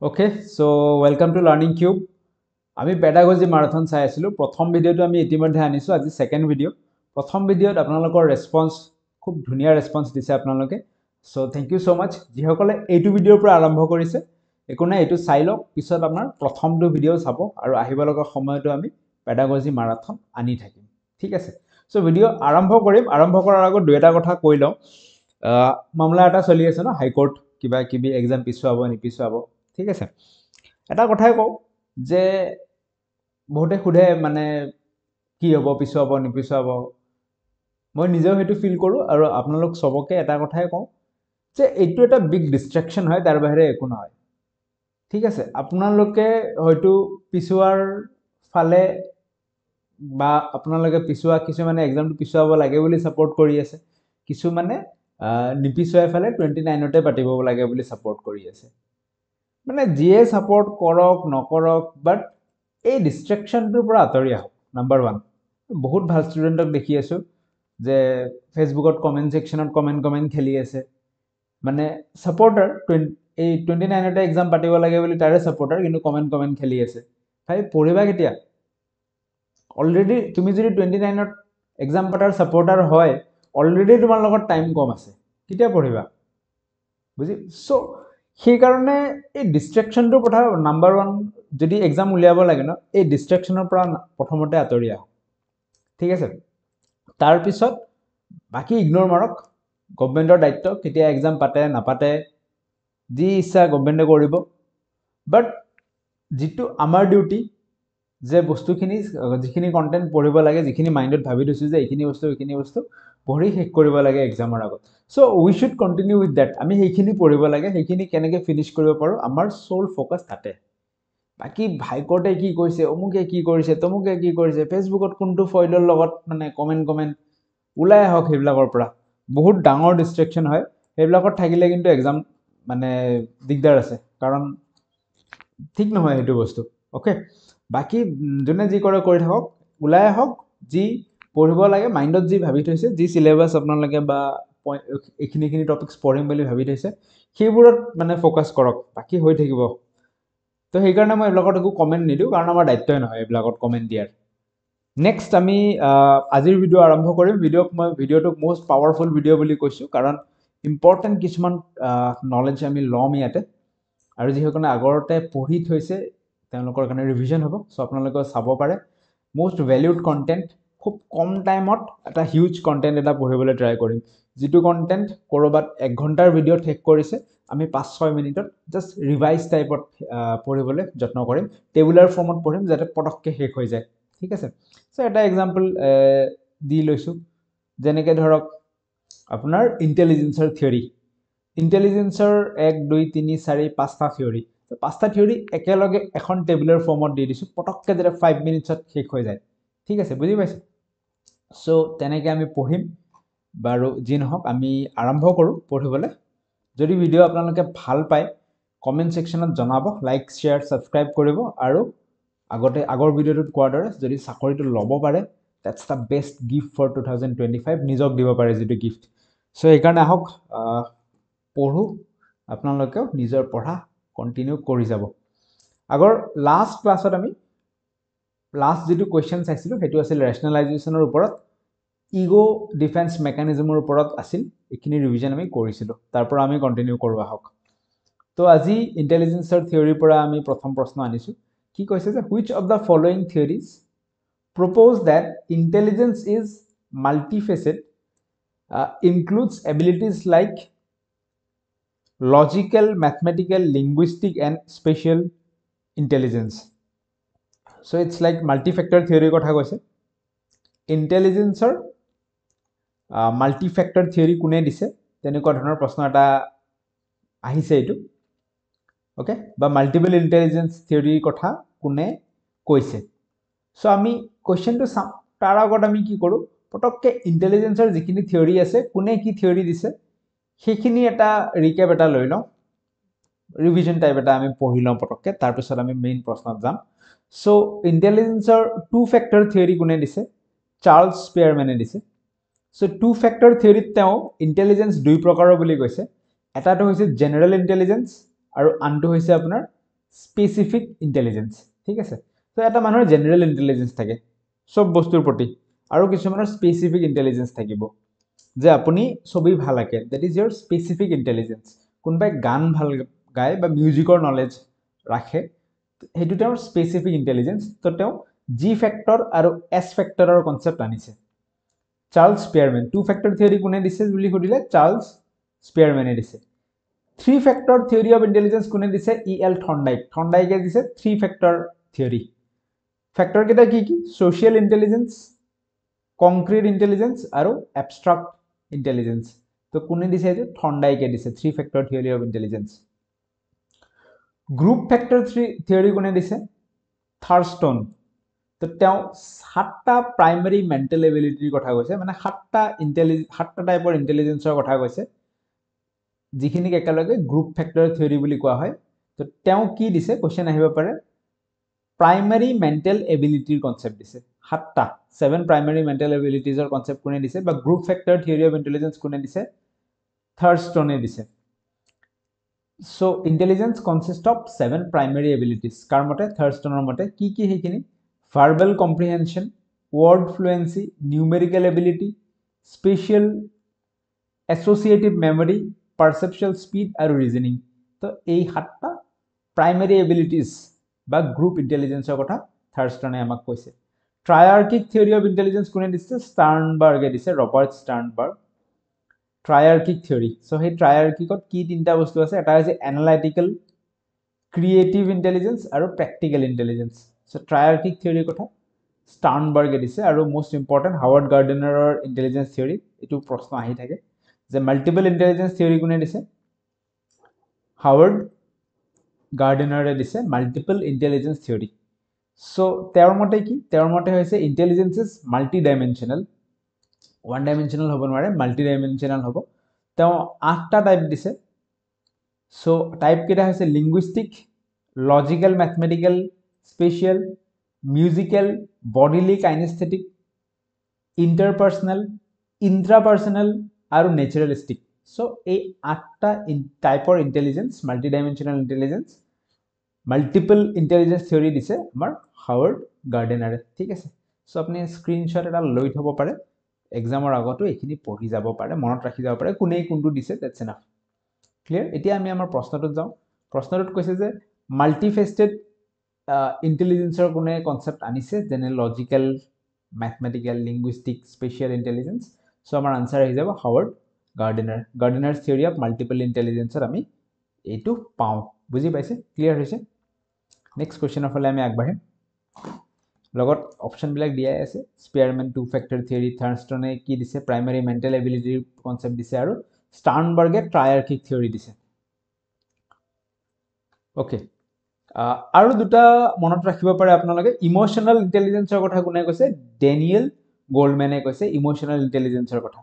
Okay, so welcome to Learning Cube. আমি pedagogy marathon চাই আছিলোঁ প্ৰথম ভিডিঅ'টো আমি ইতিমধ্যে আনিছোঁ আজি সেকেন্ড ভিডিঅ' প্ৰথম ভিডিঅ'ত আপোনালোকৰ ৰেসপন্স খুব ধুনীয়া ৰেসপন্স দিছে আপোনালোকে সো থ্যাংক ইউ সো মাচ যিসকলে এইটো ভিডিঅ'ৰ পৰা আৰম্ভ কৰিছে একো নাই এইটো চাই লওক পিছত আপোনাৰ প্ৰথমটো ভিডিঅ' চাব আৰু আহিব লগা সময়টো আমি পেডাগজি মাৰাথন আনি থাকিম ঠিক আছে সো ভিডিঅ' আৰম্ভ কৰিম আৰম্ভ কৰাৰ আগত দুটা কথা কৈ লওঁ মামলা এটা চলি আছে ন হাইকোৰ্ট কিবা কিবি এক্সাম পিছুৱাব নিপিছুৱাব ঠিক আছে এটা কথাই কওঁ যে বহুতে খুদে মানে কি হ'ব পিছুৱাব নিপিছুৱাব মই নিজেও হেতু ফিল কৰো আৰু আপোনালোক সবকে এটা কথাই কওঁ যে এইটো এটা বিগ ডিস্ট্ৰাকশন হয় তাৰ বাহিৰে একো নহয় ঠিক আছে আপোনালোকে হয়তো পিছুৱাৰ ফালে বা আপোনালোকে পিছুৱা কিছু মানে এক্সামটো পিছুৱাব লাগে বুলি সাপোৰ্ট কৰি আছে কিছু মানে নিপিছুৱাই ফালে 29 তে পাতিব লাগে বুলি সাপোৰ্ট কৰি আছে মানে যিয়ে সাপোৰ্ট কৰক নকৰক বাট এই ডিস্ট্ৰাকশনটোৰ পৰা আঁতৰি আহক নাম্বাৰ 1 বহুত ভাল ষ্টুডেণ্টক দেখি আছো যে ফেসবুকত কমেন্ট সেকশনত কমেন্ট খেলি আছে মানে সাপোৰ্টাৰ এই 29 তে এক্সাম পাতিব লাগে বুলি তাৰে সাপোৰ্টাৰ কিন্তু কমেন্ট খেলি আছে ভাই পঢ়িবা কেতিয়া অলৰেডি তুমি যদি 29 ত এক্সাম পাতাৰ সাপোৰ্টাৰ হয় অলৰেডি তোমাৰ লগত টাইম কম আছে কেতিয়া পঢ়িবা বুজি সো সেই কাৰণে এই ডিস্ট্ৰাকশনটোৰ কথা নাম্বাৰ 1 যদি এক্সাম উলিয়াব লাগে ন এই ডিস্ট্ৰাকশনৰ পৰা প্ৰথমতে আঁতৰি আহক ঠিক আছে তাৰ পিছত বাকি ইগনোৰ মাৰক গভৰ্নমেন্টৰ দায়িত্ব কেতিয়া এক্সাম পাতে নাপাতে যি ইচ্ছা গভৰ্নমেন্টে কৰিব বাট যেটো আমাৰ ডিউটি যে বস্তুখিনি যিখিনি কন্টেন্ট পঢ়িব লাগে যিখিনি মাইন্ডত ভাবি দিছো যে এইখিনি বস্তু পঢ়ি শেষ কৰিব লাগে এক্সামৰ আগত so we should continue with that আমি সেইখিনি পঢ়িব লাগে সেইখিনি কেনেকৈ ফিনিশ কৰিব পাৰো আমাৰ সোল ফোকাস তাতে বাকি ভাইকোৰ্টে কি কৈছে অমুকে কি কৰিছে তমুকে কি কৰিছে ফেসবুকত কোনটো ফয়লৰ লগত মানে কমেন্ট ওলাই আহক হেবিলাকৰ পৰা বহুত ডাঙৰ ডিস্ট্ৰাকশন হয় হেবিলাকত থাকিলে কিন্তু এক্সাম মানে দিগদাৰ আছে কাৰণ ঠিক নহয় হেতু বস্তু ওকে বাকি জনে যি কৰে কৰি থাকক ওলাই আহক যি পঢ়িব লাগে মাইন্ডত যি ভাবি থৈছে যি সিলেবাস আপোনালোকে বা এইখিনি টপিকস পঢ়িম বুলি ভাবি থৈছে সেইবোৰত মানে ফোকাস কৰক বাকি হৈ থাকিব তো সেই কাৰণে মই এবিলাকত একো কমেন্ট নিদিও কাৰণ আমাৰ দায়িত্বই নহয় এবিলাকত কমেন্ট দিয়াৰ নেক্সট আমি আজিৰ ভিডিঅ' আৰম্ভ কৰিম ভিডিঅ'টোক মোষ্ট পাৱাৰফুল ভিডিঅ' বুলি কৈছো কাৰণ ইম্পৰ্টেন্ট কিছুমান নলেজ আমি ল'ম ইয়াতে আৰু যিসকলে আগৰতে পঢ়ি থৈছে তেওঁলোকৰ কাৰণে ৰিভিজন হ'ব সো আপোনালোকে চাব পাৰে মোষ্ট ভ্যালুড কন্টেন্ট খুব কম টাইমত এটা হিউজ কন্টেন্ট এটা পঢ়িবলৈ ট্ৰাই কৰিম যেটো কন্টেন্ট কৰবাত 1 ঘণ্টাৰ ভিডিঅ' ঠেক কৰিছে আমি 5-6 মিনিটত জাস্ট ৰিভাইজ টাইপত পঢ়িবলৈ যত্ন কৰিম টেবুলাৰ ফৰ্মত পঢ়িম যাতে পটককে শেষ হৈ যায় ঠিক আছে সো এটা এক্সাম্পল দি লৈছো যেনেকৈ ধৰক আপোনাৰ ইন্টেলিজেন্সৰ থিওৰি ইন্টেলিজেন্সৰ 1 2 3 4 5টা থিওৰি তো 5টা থিওৰি একেলগে এখন টেবুলাৰ ফৰ্মত দি দিছো পটককে যাতে 5 মিনিটছত শেষ হৈ যায় ঠিক আছে বুজি পাইছে সো তেনেকৈ আমি পঢ়িম বাৰু যি নহওক আমি আৰম্ভ কৰো পঢ়িবলৈ যদি ভিডিঅ' আপোনালোকে ভাল পায় কমেন্ট সেকশনত জনাব লাইক শেয়াৰ সাবস্ক্ৰাইব কৰিব আৰু আগৰ ভিডিঅ'টোত কোৱাৰ দৰে যদি চাকৰিটো ল'ব পাৰে that's the best gift for 2025 নিজক দিব পাৰে যেটো গিফট সো এই কাৰণে আহক পঢ়ো আপোনালোকেও নিজৰ পঢ়া কন্টিনিউ কৰি যাব আগৰ লাষ্ট ক্লাছত আমি লাষ্ট যেটো কোৱেশ্চন চাইছিলো হেতু আছিল ৰেশনালাইজেশনৰ ওপৰত ইগো ডিফেন্স মেকানিজমৰ ওপৰত আছিল এইখিনি ৰিভিজন আমি কৰিছিলো তাৰ পৰা আমি কন্টিনিউ কৰো আহক তো আজি ইন্টেলিজেন্সৰ থিওৰিৰ পৰা আমি প্ৰথম প্ৰশ্ন আনিছো কি কৈছে যে which of the following theories propose that intelligence is multifaceted includes abilities like logical mathematical linguistic and spatial intelligence so it's like multi-factor theory কথা কৈছে ইন্টেলিজেন্সৰ মাল্টি-ফেক্টৰ থিওৰি কোনে দিছে তেনেকুৱা ধৰণৰ প্ৰশ্ন এটা আহিছে এইটো ওকে বা মাল্টিপল ইন্টেলিজেন্স থিওৰিৰ কথা কোনে কৈছে সো আমি কোৱেশ্চনটো চাম তাৰ আগত আমি কি কৰো পটককে ইন্টেলিজেন্সৰ যিখিনি থিওৰি আছে কোনে কি থিওৰি দিছে সেইখিনি এটা ৰিক্যাপ এটা লৈ লওঁ ৰিভিজন টাইপ এটা আমি পঢ়ি লওঁ পটককে তাৰ পিছত আমি মেইন প্ৰশ্নত যাম সো ইন্টেলিজেন্সৰ টু ফেক্টৰ থিওৰি কোনে দিছে চাৰ্লছ স্পিয়াৰমেনে দিছে সো টু ফেক্টৰ থিওৰিত তেওঁ ইন্টেলিজেন্স দুই প্ৰকাৰৰ বুলি কৈছে এটাটো হৈছে জেনাৰেল ইন্টেলিজেন্স আৰু আনটো হৈছে আপোনাৰ স্পেচিফিক ইণ্টেলিজেঞ্চ ঠিক আছে তো এটা মানুহৰ জেনেৰেল ইণ্টেলিজেঞ্চ থাকে সব বস্তুৰ প্ৰতি আৰু কিছুমানৰ স্পেচিফিক ইণ্টেলিজেঞ্চ থাকিব যে আপুনি ছবি ভাল আঁকে that is your specific intelligence কোনোবাই গান ভাল গায় বা মিউজিকৰ নলেজ ৰাখে সেইটো তেওঁৰ স্পেচিফিক ইণ্টেলিজেঞ্চ তো তেওঁ জি ফেক্টৰ আৰু এছ ফেক্টৰৰ কনচেপ্ট আনিছে চাৰ্লছ স্পিয়াৰমেন টু ফেক্টৰ থিয়ৰী কোনে দিছে বুলি সুধিলে চাৰ্লছ স্পিয়াৰমেনে দিছে three factor theory of intelligence কোনে দিছে ইএল থৰ্নডাইকে দিছে থ্ৰী ফেক্টৰ থিয়ৰী ফেক্টৰ কেইটা কি কি ছ'চিয়েল ইণ্টেলিজেঞ্চ কংক্ৰিট ইণ্টেলিজেঞ্চ আৰু এবষ্ট্ৰাক্ট ইণ্টেলিজেঞ্চ তো কোনে দিছে এইটো থৰ্নডাইকে দিছে three factor theory of intelligence group factor theory কোনে দিছে থাৰ্ষ্টন তো তেওঁ 7টা প্ৰাইমেৰী মেণ্টেল এবিলিটিৰ কথা কৈছে মানে 7টা টাইপৰ ইণ্টেলিজেঞ্চৰ কথা কৈছে যিখিনিক একেলগে গ্ৰুপ ফেক্টৰ থিয়ৰী বুলি কোৱা হয় তো তেওঁ কি দিছে কোৱেশ্চন আহিব পাৰে প্ৰাইমেৰী মেণ্টেল এবিলিটিৰ কনচেপ্ট দিছে 7টা 7 প্ৰাইমেৰী মেণ্টেল এবিলিটিজৰ কনচেপ্ট কোনে দিছে বা group factor theory of intelligence কোনে দিছে থাৰ্ষ্টনে দিছে So intelligence consists of 7 primary abilities. কাৰ মতে থাৰ্ষ্টনৰ মতে কি কি সেইখিনি verbal comprehension, word fluency, numerical ability, spatial associative memory, perceptual speed আৰু reasoning. তো এই 7টা primary abilities বা group intelligence কথা থাৰ্ষ্টনে আমাক কৈছে triarchic theory of intelligence কোনে দিছে ষ্টাৰ্ণবাৰ্গে দিছে Robert ষ্টাৰ্ণবাৰ্গ triarchic theory so hey triarchic কি তিনটা বস্তু আছে এটা হৈছে analytical creative intelligence আৰু practical intelligence so triarchic theory কথা ষ্টাৰ্ণবাৰ্গে দিছে আৰু most important হাৱাৰ্ড গাৰ্ডেনাৰৰ intelligence theory এটো প্ৰশ্ন আহি থাকে যে multiple intelligence theory কোনে দিছে হাৱাৰ্ড গাৰ্ডেনাৰে দিছে multiple intelligence theory so তেওঁৰ মতে কি তেওঁৰ মতে হৈছে intelligence is multidimensional one dimensional হ'ব নোৱাৰে মাল্টি ডাইমেনশ্যনেল হ'ব তেওঁ 8টা টাইপ দিছে সো টাইপ কেইটা হৈছে linguistic logical mathematical spatial musical bodily kinesthetic interpersonal intrapersonal আৰু নেচাৰেলিস্টিক সো এই 8টা টাইপৰ intelligence multi dimensional intelligence multiple intelligence theory দিছে আমাৰ হাৱাৰ্ড গাৰ্ডেনাৰে ঠিক আছে সো আপুনি স্ক্ৰিনশ্বট এটা লৈ থব পাৰে এক্সামৰ আগতো এখিনি পঢ়ি যাব পাৰে মনত ৰাখি যাব পাৰে কোনে কোনটো দিছে দ্যাটস এনাফ ক্লিয়াৰ এতিয়া আমি আমাৰ প্ৰশ্নটোত যাওঁ প্ৰশ্নটোত কৈছে যে মাল্টিফেস্টেড ইন্টেলিজেন্সৰ কোনে কনসেপ্ট আনিছে যেনে logical mathematical linguistic special intelligence so আমাৰ আনসাৰ আহি যাব হাৱাৰ্ড গাৰ্ডেনাৰছ থিওৰি অফ মাল্টিপল ইন্টেলিজেন্সৰ আমি এইটো পাওঁ বুজি পাইছে ক্লিয়াৰ হৈছে নেক্সট কোৱেশ্চনৰ ফালে আমি আগবাঢ়িম লগত অপশন বিলাক দিয়াই আছে স্পিয়াৰমেন টু ফেক্টৰ থিওৰি থাৰ্ষ্টনে কি দিছে প্ৰাইমেৰী মেণ্টেল এবিলিটিৰ কনসেপ্ট দিছে আৰু ষ্টাৰ্ণবাৰ্গে ট্ৰায়াৰ্কিক থিওৰি দিছে ওকে আৰু দুটা মনত ৰাখিব পাৰে আপোনালোকে ইমোশনাল ইন্টেলিজেন্সৰ কথা কোনে কৈছে ডেনিয়েল গোল্ডমেনে কৈছে ইমোশনাল ইন্টেলিজেন্সৰ কথা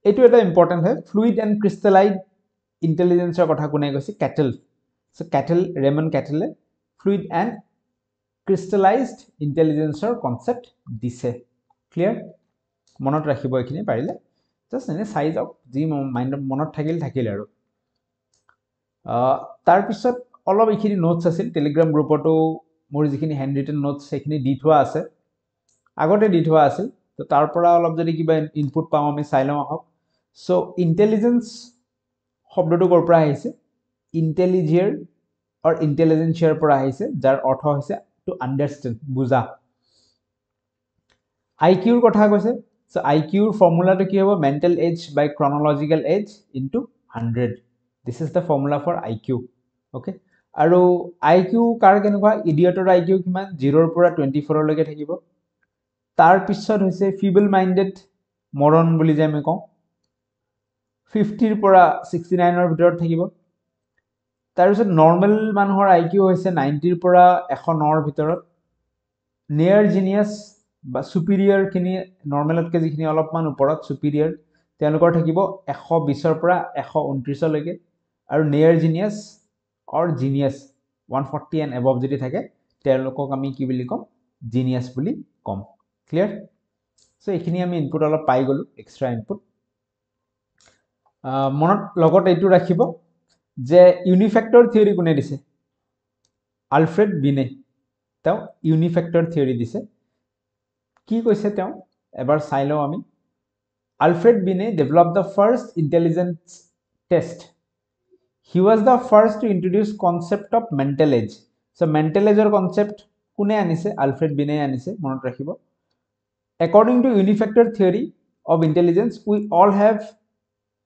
এটো এটা ইম্পৰ্টেন্ট হয় ফ্লুইড এণ্ড ক্ৰিষ্টেলাইন ইন্টেলিজেন্সৰ কথা কোনে কৈছে কেটেল সো কেটেল ৰেমন কেটেলে ফ্লুইড এণ্ড crystallized intelligenceৰ কনসেপ্ট দিছে ক্লিয়াৰ মনত ৰাখিব এখিনি পাৰিলে জাস্ট এনে চাই যাওক যি মাইন্ডত মনত থাকিল আৰু তাৰ পিছত অলপ এখিনি নোটস আছিল টেলিগ্ৰাম গ্ৰুপটো মোৰ যিখিনি হ্যান্ড ৰিটেন নোটস সেখিনি দি থোৱা আছে আগতে দি থোৱা আছিল তো তাৰ পৰা অলপ যদি কিবা ইনপুট পাও আমি চাই লম আহক সো ইন্টেলিজেন্স শব্দটো কৰ পৰা আহিছে ইন্টেলিজিয়াৰ অৰ ইন্টেলিজেন্সিয়াৰ পৰা আহিছে যাৰ অৰ্থ হৈছে to understand বুজা IQ ৰ কথা কৈছে সো IQ ৰ ফৰ্মুলাটো কি হ'ব mental age by chronological age into 100 this is the formula for IQ okay আৰু IQ কাৰ কেনেকুৱা ইডিয়টৰ IQ কিমান 0 ৰ পৰা 24 লৈকে থাকিব তাৰ পিছত হৈছে feeble minded মৰণ বুলি যে আমি কওঁ 50 ৰ পৰা 69 ৰ ভিতৰত থাকিব তাৰ পিছত নৰ্মাল মানুহৰ IQ হৈছে 90 ৰ পৰা 109 ৰ ভিতৰত নিয়াৰ জিনিয়াস বা সুপিৰিয়ৰ খিনি নৰ্মালতকে যিখিনি অলপমান ওপৰত সুপিৰিয়ৰ তেওঁলোকৰ থাকিব 120 ৰ পৰা 129 লৈকে আৰু near genius or genius 140 and above যদি থাকে তেওঁলোকক আমি কি বুলি কম জিনিয়াস বুলি কম ক্লিয়াৰ সো এখিনি আমি ইনপুট অলপ পাই গলো এক্সট্ৰা ইনপুট মনত লগত এইটো ৰাখিব যে ইউনিফেক্টৰ থিওৰি কোনে দিছে আলফ্ৰেড বিনে তেওঁ ইউনিফেক্টৰ থিয়ৰি দিছে কি কৈছে তেওঁ এবাৰ চাই লওঁ আমি Alfred Binet developed the first intelligence test he was the first to introduce concept of mental age so' mental এজৰ কনচেপ্ট কোনে আনিছে আলফ্ৰেড বিনে আনিছে মনত ৰাখিব according to unifactor theory of intelligence we all have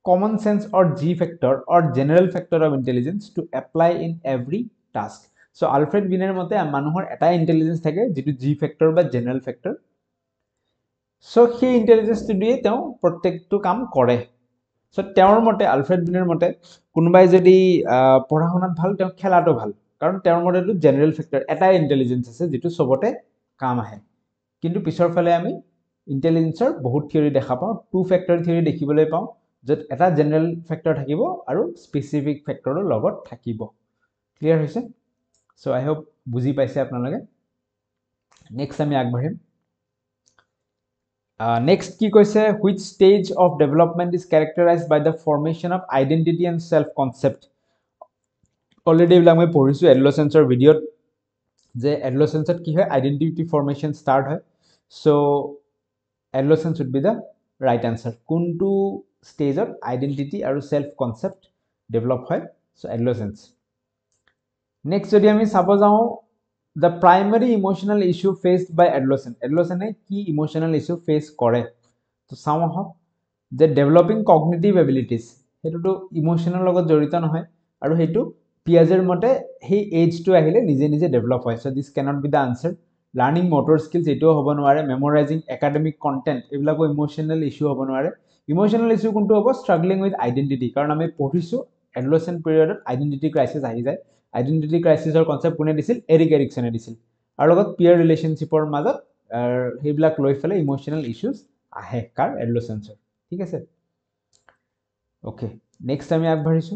common sense or G factor or general factor of intelligence to apply in every task so Alfred Wiener মতে মানুহৰ এটা ইন্টেলিজেন্স থাকে যেটো G factor বা general factor so সেই ইন্টেলিজেন্সটো দিয়ে তেওঁ প্ৰত্যেকটো কাম কৰে so তেওঁৰ মতে আলফ্ৰেড বিনৰ মতে কোনোবাই যদি পঢ়াশুনাত ভাল তেওঁ খেলাটো ভাল কাৰণ তেওঁৰ মতেটো জেনাৰেল ফেক্টৰ এটা ইন্টেলিজেন্স আছে যেটো সবতে কাম আহে কিন্তু পিছৰ ফালে আমি ইন্টেলিজেন্সৰ বহুত থিয়ৰি দেখা পাওঁ টু ফেক্টৰ থিয়ৰি দেখিবলৈ পাওঁ যত এটা জেনাৰেল ফেক্টৰ থাকিব আৰু স্পেসিফিক ফেক্টৰৰ লগত থাকিব ক্লিয়াৰ হৈছে সো আই হোপ বুজি পাইছে আপোনালোকে নেক্সট আমি আগবাঢ়িম next কি কৈছে which stage of development is characterized by the formation of identity and self concept already বিলা মই পঢ়িছো adolescence ভিডিওত যে adolescence কি হয় identity formation start হয় so adolescence would be the right answer কোনটো stage of identity আৰু self concept develop হয় so adolescence next যদি আমি চাব যাও the primary emotional issue faced by adolescent adolescent কি emotional issue face কৰে তো চাও আহক যে developing cognitive abilities হেতুটো emotional লগত জড়িত নহয় আৰু হেতু পিয়াজেৰ মতে হে এজ টু আহিলে নিজে নিজে ডেভেলপ হয় so this cannot be the answer learning motor skills এটো হ'ব নোৱাৰে memorizing academic content এবিলাকো emotional issue হ'ব নোৱাৰে emotional issue কোনটো হ'ব struggling with identity কাৰণ আমি পঢ়িছো adolescent period identity crisis আহি যায় identity crisis or concept কোনে দিছিল এৰিক এৰিকসনে দিছিল আৰু লগত peer relationship or মাজত হেবিলাক লৈ ফেলে emotional issues আহে কাৰ adolescence ঠিক আছে ওকে নেক্সট আমি আগবাঢ়িছো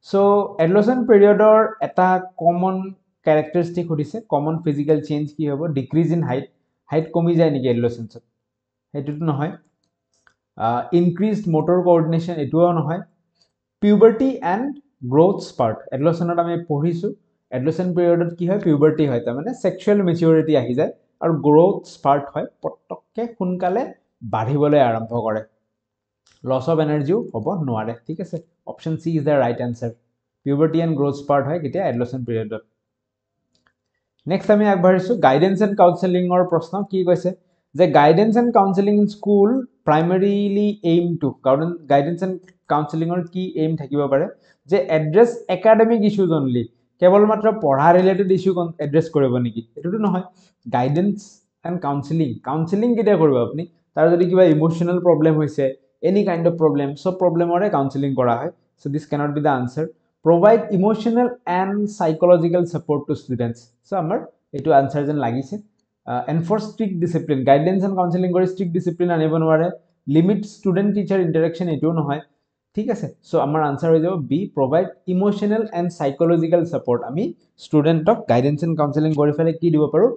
so adolescent period or eta common characteristic hodise common physical change ki hobo decrease in height komi jay niki adolescence hetuto nohoy increased motor coordination etuo nohoy puberty and growth spurt adolescent ame porisu adolescent period ki hoy puberty hoy ta mane sexual maturity ahi jay aru growth spurt hoy potokke hunkale badhibole arambho kore loss of energy hobo noare thik ase option C is the right answer puberty and growth spurt hoy ketia adolescent period next ami agbarisu guidance and counseling or proshno ki koise je guidance and counseling in school primarily aim to guidance and counseling or ki aim thakiba pare je address academic issues only kebol matra podha related issue address koribo niki etu to nohoy guidance and counseling ketia koribo apni tar jodi kiba emotional problem hoise any kind of problem so problem ore counseling kora hoy so this cannot be the answer provide emotional and psychological support to students so amar etu answer jen lagise enforce strict discipline guidance and counseling kore strict discipline anibo nware limit student teacher interaction etu nohoy ঠিক আছে so আমাৰ answer হৈ যাব B provide emotional and psychological support আমি ষ্টুডেন্টক guidance and counselling কৰি ফেলে কি দিব পাৰো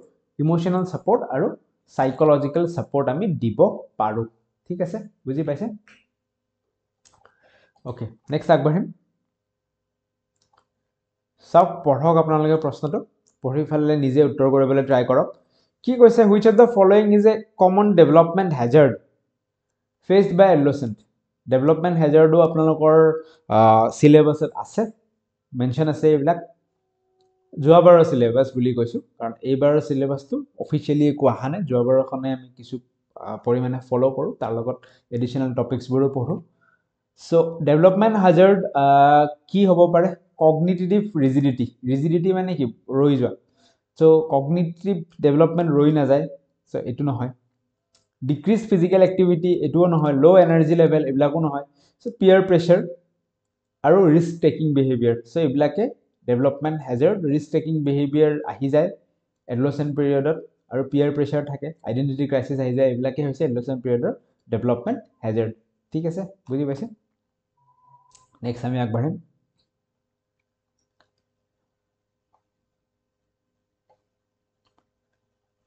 ইমোশনাল সাপোৰ্ট আৰু সাইকোলজিক্যাল সাপোৰ্ট আমি দিব পাৰো ঠিক আছে বুজি পাইছে ওকে নেক্সট আগবাঢ়িম সব পঢ়ক আপোনালোকে প্ৰশ্নটো পঢ়ি ফেলে নিজে উত্তৰ কৰিবলৈ ট্ৰাই কৰক কি কৈছে which of the following is a common development hazard faced by adolescent development hazard আপোনালোকৰ সিলেবাসত আছে মেনশন আছে এইবিলাক যোৱাবাৰৰ সিলেবাস বুলি কৈছো কাৰণ এইবাৰৰ সিলেবাসটো অফিশিয়ালি একো আহা নাই যোৱাবাৰৰ খনে আমি কিছু পৰিমাণে ফলো কৰো তাৰ লগত এডিশনাল টপিকস বোৰো পঢ়ো সো ডেভেলপমেন্ট হাজাৰ্ড কি হ'ব পাৰে কগনিটিভ ৰিজিডিটি মানে কি ৰৈ যোৱা সো কগনিটিভ ডেভেলপমেন্ট ৰৈ না যায় সো এটো নহয় decrease physical activity etuo nohoy low energy level eblako nohoy so peer pressure aru risk taking behavior so eblake development hazard risk taking behavior ahi jay adolescent period aru peer pressure thake identity crisis ahi jay eblake hoise adolescent period development hazard thik ase buji paise next ami agbadhim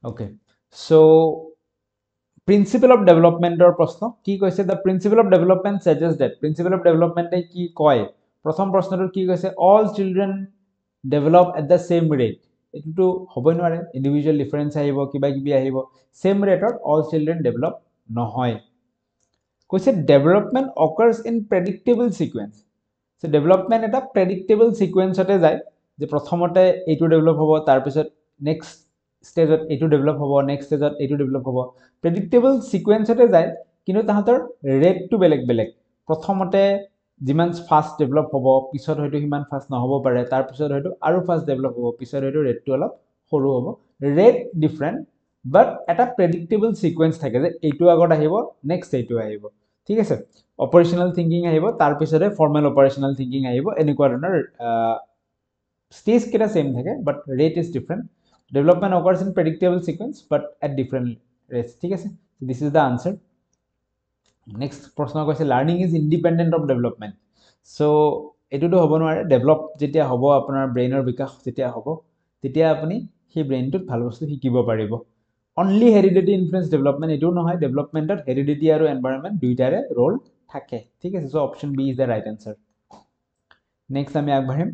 okay so principle of development or proshno ki koise the principle of development suggests that principle of development e ki koy prothom proshnotor ki koise all children develop at the same rate এটোটো হবই নোৱাৰে ইন্ডিভিজুৱেল difference আহিব কিবা কিবি আহিব same ৰেটত all children develop নহয় কৈছে development occurs in predictable sequence so development এটা প্ৰেডিক্টেবল সিকোয়েন্সতে যায় যে প্ৰথমতে এইটো ডেভেলপ হ'ব তাৰ পিছত নেক্সট স্টেজত এইটো ডেভেলপ হ'ব নেক্সট স্টেজত এইটো ডেভেলপ হ'ব প্ৰেডিক্টেবল সিকোয়েন্সতে যায় কিন্তু তাহাঁতৰ ৰেটটো বেলেগ বেলেগ প্ৰথমতে যিমান ফাস্ট ডেভেলপ হ'ব পিছত হয়তো সিমান ফাস্ট নহব পাৰে তাৰ পিছত হয়তো আৰু ফাস্ট ডেভেলপ হ'ব পিছত হয়তো ৰেটটো অলপ সৰু হ'ব ৰেট ডিফাৰেন্ট বাট এটা প্ৰেডিক্টেবল সিকোয়েন্স থাকে যে এইটো আগত আহিব নেক্সট এইটো আহিব ঠিক আছে অপাৰেশনাল থিংকিং আহিব তাৰ পিছতে ফৰ্মেল অপাৰেশনাল থিংকিং আহিব এনেকুৱা ধৰণৰ stage কেটা same থাকে but rate is different development occurs in predictable sequence but at different rates ঠিক আছে this is the answer next প্রশ্ন কৈছে learning is independent of development so এটোটো হ'ব নোৱাৰে ডেভেলপ যেতিয়া হ'ব আপোনাৰ ব্ৰেইনৰ বিকাশ যেতিয়া হ'ব তেতিয়া আপুনি সেই ব্ৰেইনটোত ভাল বস্তু শিকিব পাৰিব only heredity influence development এটো নহয় ডেভেলপমেন্টত heredity আৰু environment দুইটাৰে ৰোল থাকে ঠিক আছে so option B is the right answer next আমি আগবাঢ়িম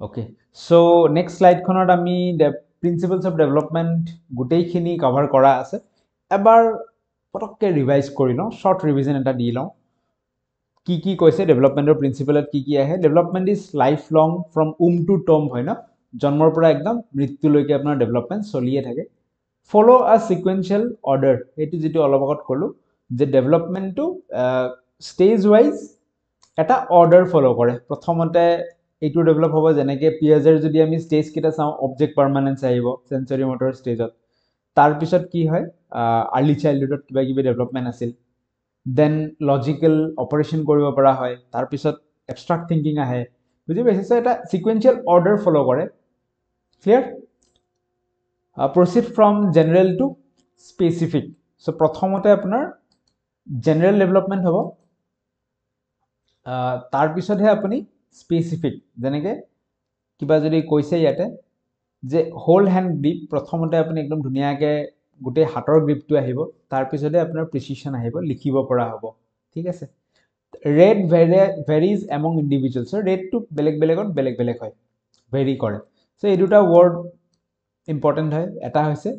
okay so next slide খনত আমি the principles of development গুটেইখিনি কভাৰ কৰা আছে এবাৰ পটককে ৰিভাইজ কৰি লওঁ শৰ্ট ৰিভিজন এটা দি লওঁ কি কৈছে ডেভেলপমেন্টৰ প্ৰিন্সিপলত কি আহে development is lifelong from womb to tomb হয় না জন্মৰ পৰা একদম মৃত্যুলৈকে আপোনাৰ ডেভেলপমেন্ট চলিয়ে থাকে ফলো আ সিকুৱেন্সিয়েল অৰ্ডাৰ এটো যেটো অলপ আগত কলো যে ডেভেলপমেন্টটো স্টেজ ওয়াইজ এটা অৰ্ডাৰ ফলো কৰে প্ৰথমতে এইটো ডেভেলপ হ'ব যেনেকে পিয়াজৰ যদি আমি স্টেজ কিটা চাও অবজেক্ট পাৰ্মানেন্স আহিব সেন্সৰি মোটৰ স্টেজত তাৰ পিছত কি হয় আৰ্লি চাইল্ডহুডত কিবা কিবি ডেভেলপমেন্ট আছিল দেন লজিক্যাল অপাৰেশন কৰিব পৰা হয় তাৰ পিছত এবস্ট্ৰাক্ট থিংকিং আহে বুজি পাইছে সো এটা সিকুৱেন্সিয়েল অৰ্ডাৰ ফলো কৰে clear proceed from general to specific so প্ৰথমতে আপোনাৰ general development হ'ব তাৰ পিছতহে আপুনি specific যেনেকে কিবা যদি কৈছে ইয়াতে যে হোল হ্যান্ড গ্ৰিপ প্ৰথমতে আপুনি একদম ধুনিয়াকে গুটে হাতৰ গ্ৰিপটো আহিব তাৰ পিছতে আপোনাৰ প্ৰিচিজন আহিব লিখিব পৰা হ'ব ঠিক আছে ৰেট ভেৰিজ এমং ইন্ডিভিজুৱেলছ সো ৰেটটো বেলেগ বেলেগ হয় ভেৰি কৰে সো এই দুটা ওয়াৰ্ড ইম্পৰ্টেন্ট হয় এটা হৈছে